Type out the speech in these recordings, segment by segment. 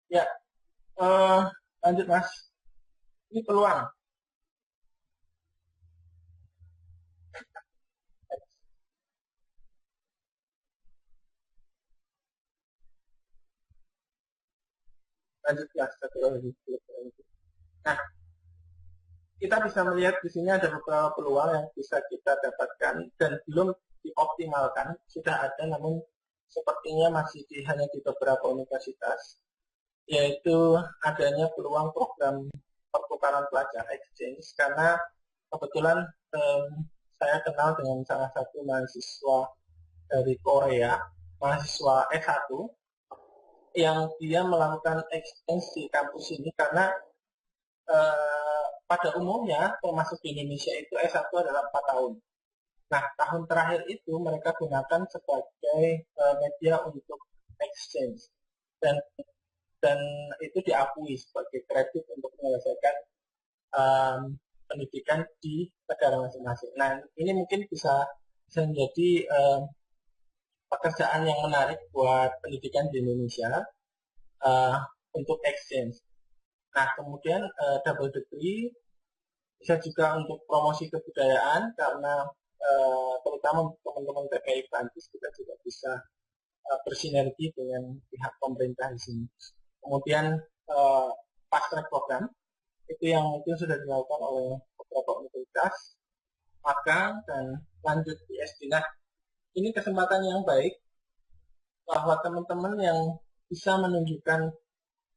Ya, eh, lanjut Mas. Ini peluang. Lanjut Mas. Satu lagi. Nah, kita bisa melihat di sini ada beberapa peluang yang bisa kita dapatkan dan belum dioptimalkan. Sudah ada, namun sepertinya masih hanya di beberapa universitas, yaitu adanya peluang program pertukaran pelajar exchange, karena kebetulan saya kenal dengan salah satu mahasiswa dari Korea, mahasiswa S1, yang dia melakukan exchange di kampus ini karena pada umumnya termasuk di Indonesia itu S1 adalah 4 tahun. Nah, tahun terakhir itu mereka gunakan sebagai media untuk exchange, dan dan itu diakui sebagai kredit untuk menyelesaikan um, pendidikan di negara masing-masing. Nah, ini mungkin bisa menjadi pekerjaan yang menarik buat pendidikan di Indonesia, uh, untuk exchange. Nah, kemudian double degree bisa juga untuk promosi kebudayaan, karena terutama untuk teman-teman PPI Prancis kita juga bisa bersinergi dengan pihak pemerintah di sini. Kemudian fast track program itu yang mungkin sudah dilakukan oleh beberapa universitas, magang dan lanjut PhD. Nah, ini kesempatan yang baik bahwa teman-teman yang bisa menunjukkan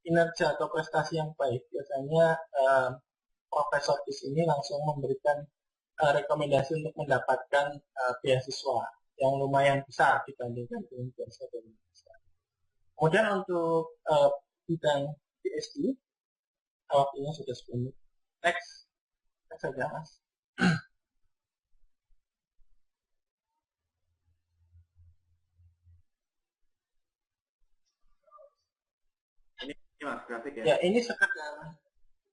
kinerja atau prestasi yang baik, biasanya profesor di sini langsung memberikan rekomendasi untuk mendapatkan beasiswa yang lumayan besar dibandingkan dengan beasiswa dari Indonesia. Kemudian untuk bidang PhD, waktunya sudah 10 menit. Next, next saja Mas. Ini mas grafik ya? Ya,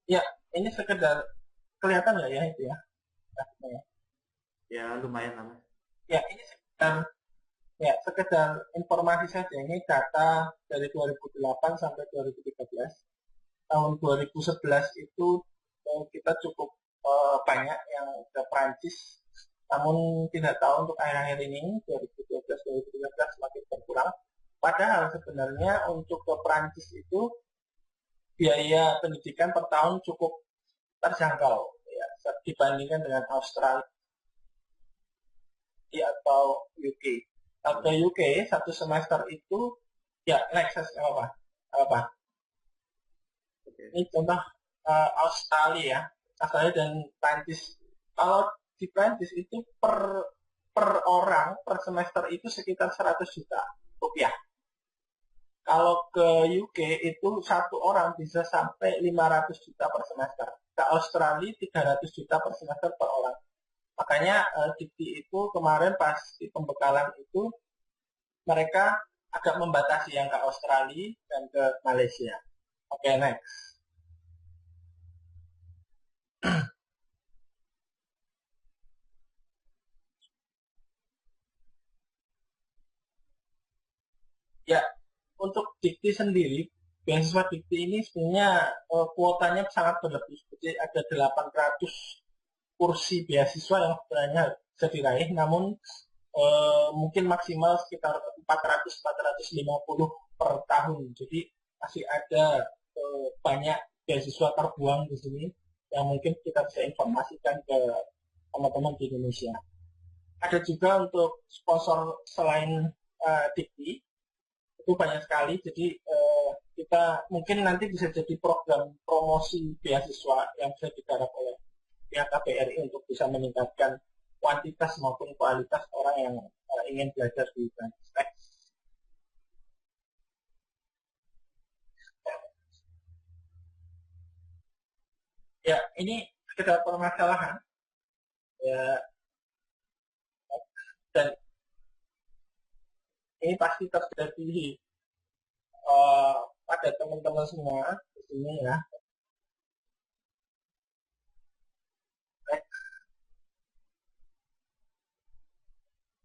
ya, ini sekedar kelihatan nggak ya itu ya? Ya, Ya lumayan lah mas. ya ini sekedar informasi saja. Ini data dari 2008 sampai 2013. Tahun 2011 itu kita cukup banyak yang ke Prancis, namun tidak tahu untuk akhir-akhir ini 2012-2013 semakin berkurang. Padahal sebenarnya untuk ke Prancis itu biaya pendidikan per tahun cukup terjangkau ya, dibandingkan dengan Australia atau UK. Atau UK satu semester itu ya Lexus apa apa. Ini contoh Australia, Australia dan Prancis. Kalau di Prancis itu per orang per semester itu sekitar 100 juta rupiah. Kalau ke UK itu satu orang bisa sampai 500 juta per semester. Ke Australia 300 juta per semester per orang. Makanya Dikti itu kemarin pas di pembekalan itu mereka agak membatasi yang ke Australia dan ke Malaysia. Oke, next. Ya, untuk Dikti sendiri, beasiswa Dikti ini sebenarnya kuotanya sangat berlebih. Jadi ada 800 kursi beasiswa yang sebenarnya bisa diraih, namun mungkin maksimal sekitar 400-450 per tahun. Jadi masih ada banyak beasiswa terbuang di sini yang mungkin kita bisa informasikan ke teman-teman di Indonesia. Ada juga untuk sponsor selain Dikti, itu banyak sekali. Jadi kita mungkin nanti bisa jadi program promosi beasiswa yang bisa digarap oleh pihak KBRI untuk bisa meningkatkan kuantitas maupun kualitas orang yang ingin belajar di Prancis. Ya, ini sekedar permasalahan ya, dan ini pasti terjadi pada teman-teman semua di sini ya.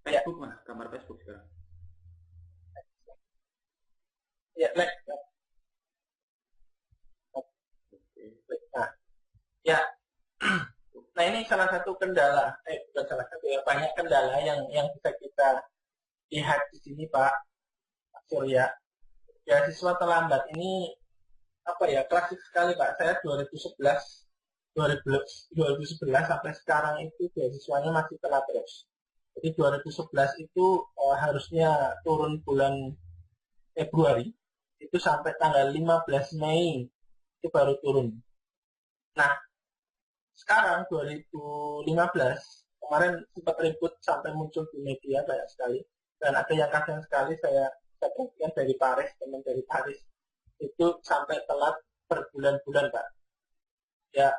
Ya, Facebook mas, gambar Facebook sekarang. ya, next. salah satu kendala, bukan salah satu ya, banyak kendala yang bisa kita lihat di sini Pak Surya. Beasiswa terlambat ini apa ya, klasik sekali Pak. Saya 2011 sampai sekarang itu beasiswanya masih telat terus. Jadi 2011 itu harusnya turun bulan Februari, itu sampai tanggal 15 Mei itu baru turun. Nah, sekarang 2015 kemarin sempat ribut sampai muncul di media banyak sekali, dan ada yang kasihan sekali saya perhatikan dari Paris, teman dari Paris itu sampai telat berbulan-bulan Pak. Ya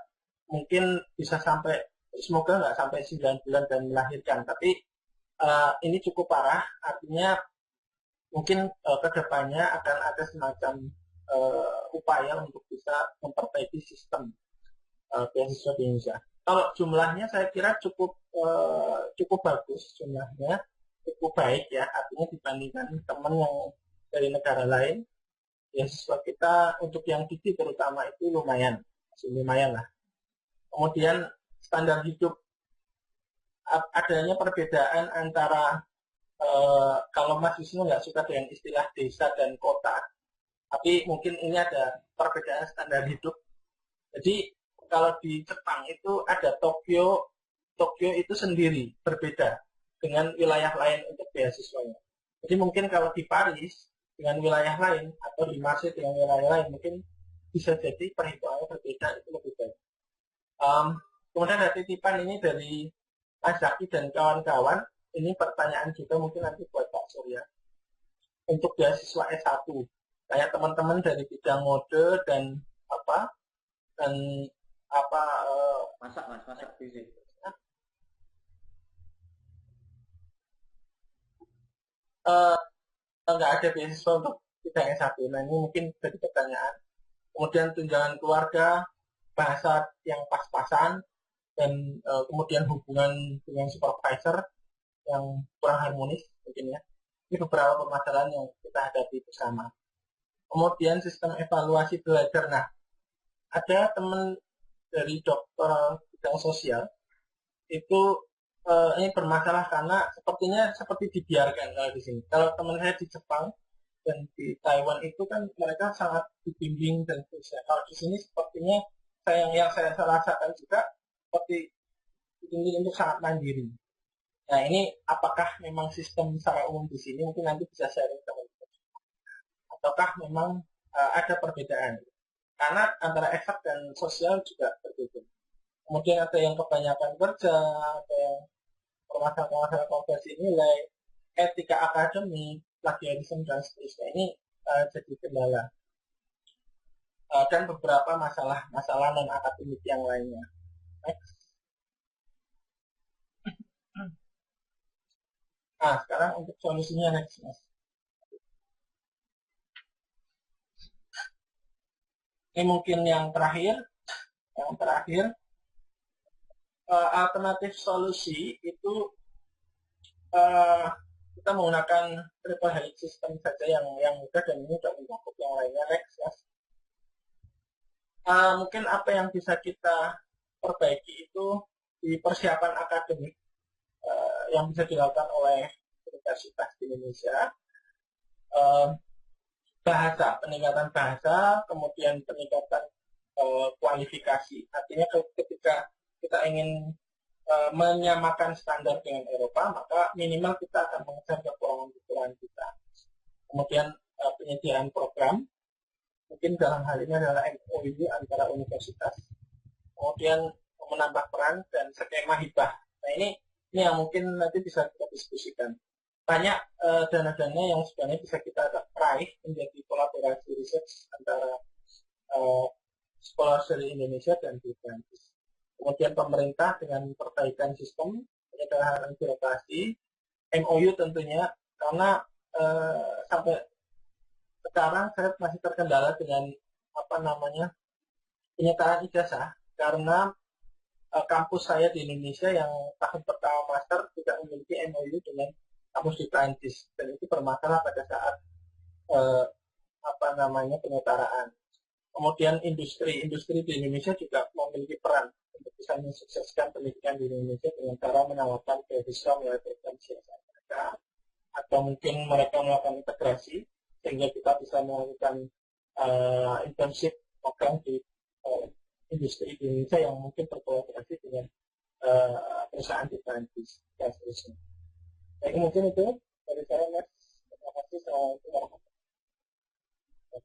mungkin bisa sampai, semoga nggak sampai 9 bulan dan melahirkan, tapi ini cukup parah. Artinya mungkin kedepannya akan ada semacam upaya untuk bisa memperbaiki sistem beasiswa di Indonesia. Kalau jumlahnya saya kira cukup bagus, jumlahnya cukup baik ya, artinya dibandingkan teman yang dari negara lain, beasiswa kita untuk yang tinggi terutama itu lumayan, masih lumayan lah. Kemudian standar hidup, adanya perbedaan antara kalau Mas Wisnu nggak suka dengan istilah desa dan kota, tapi mungkin ini ada perbedaan standar hidup. Jadi kalau di Jepang itu ada Tokyo itu sendiri berbeda dengan wilayah lain untuk beasiswanya. Jadi mungkin kalau di Paris dengan wilayah lain atau di Marseille dengan wilayah lain mungkin bisa jadi perhitungannya berbeda, itu lebih baik. Kemudian ada titipan ini dari Mas Zaki dan kawan-kawan. Ini pertanyaan juga mungkin nanti buat Pak Surya. Untuk beasiswa S1, kayak teman-teman dari bidang mode dan masak busy. Nggak ada beasiswa untuk bidang S1. Nah ini mungkin jadi pertanyaan. Kemudian tunjangan keluarga, bahasa yang pas-pasan, dan kemudian hubungan dengan supervisor yang kurang harmonis mungkin ya. Ini beberapa permasalahan yang kita hadapi bersama. Kemudian sistem evaluasi belajar. Nah, ada teman dari dokter bidang sosial itu ini bermasalah karena sepertinya seperti dibiarkan di sini. Kalau teman saya di Jepang dan di Taiwan itu kan mereka sangat dibimbing dan seterusnya. Kalau di sini sepertinya yang saya rasakan juga seperti dibimbing untuk sangat mandiri. Nah ini apakah memang sistem secara umum di sini, mungkin nanti bisa sharing teman-teman, ataukah memang ada perbedaan? Karena antara eksak dan sosial juga berbeda. Kemudian ada yang kebanyakan kerja, ada yang permasalahan konversi nilai, etika akademik, plagiarisme dan seterusnya. Ini jadi kendala. Dan beberapa masalah non akademik yang lainnya. Next. Nah, sekarang untuk solusinya next, Mas. Ini mungkin yang terakhir. Alternatif solusi itu kita menggunakan triple helix system saja yang mudah, dan ini sudah mencakup yang lainnya. Next, Mas. Mungkin apa yang bisa kita perbaiki itu di persiapan akademik yang bisa dilakukan oleh universitas di Indonesia. Bahasa, peningkatan bahasa, kemudian peningkatan kualifikasi. Artinya ketika kita ingin menyamakan standar dengan Eropa, maka minimal kita akan mengejar kekurangan-kekurangan kita. Kemudian penyediaan program, mungkin dalam hal ini adalah MOU antara universitas. Kemudian menambah peran dan skema hibah. Nah ini yang mungkin nanti bisa kita diskusikan. Banyak dana-dana yang sebenarnya bisa kita raih menjadi kolaborasi riset antara sekolah dari Indonesia dan di Prancis. Kemudian pemerintah dengan perbaikan sistem, penyederhanaan birokrasi, MOU tentunya, karena sampai sekarang saya masih terkendala dengan penyetaraan ijazah, karena kampus saya di Indonesia yang tahun pertama master tidak memiliki MOU dengan kampus di Prancis, dan itu bermasalah pada saat penyetaraan. Kemudian industri di Indonesia juga memiliki peran untuk bisa mensukseskan pendidikan di Indonesia dengan cara menawarkan beasiswa melalui program CSR mereka, atau mungkin mereka melakukan integrasi sehingga kita bisa melakukan internship program di industri di Indonesia yang mungkin berkolaborasi dengan perusahaan di Prancis dan seterusnya. Jadi mungkin itu dari saya, Mas. Terima kasih. Assalamualaikum warahmatullahi wabarakatuh.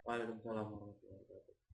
Waalaikumsalam.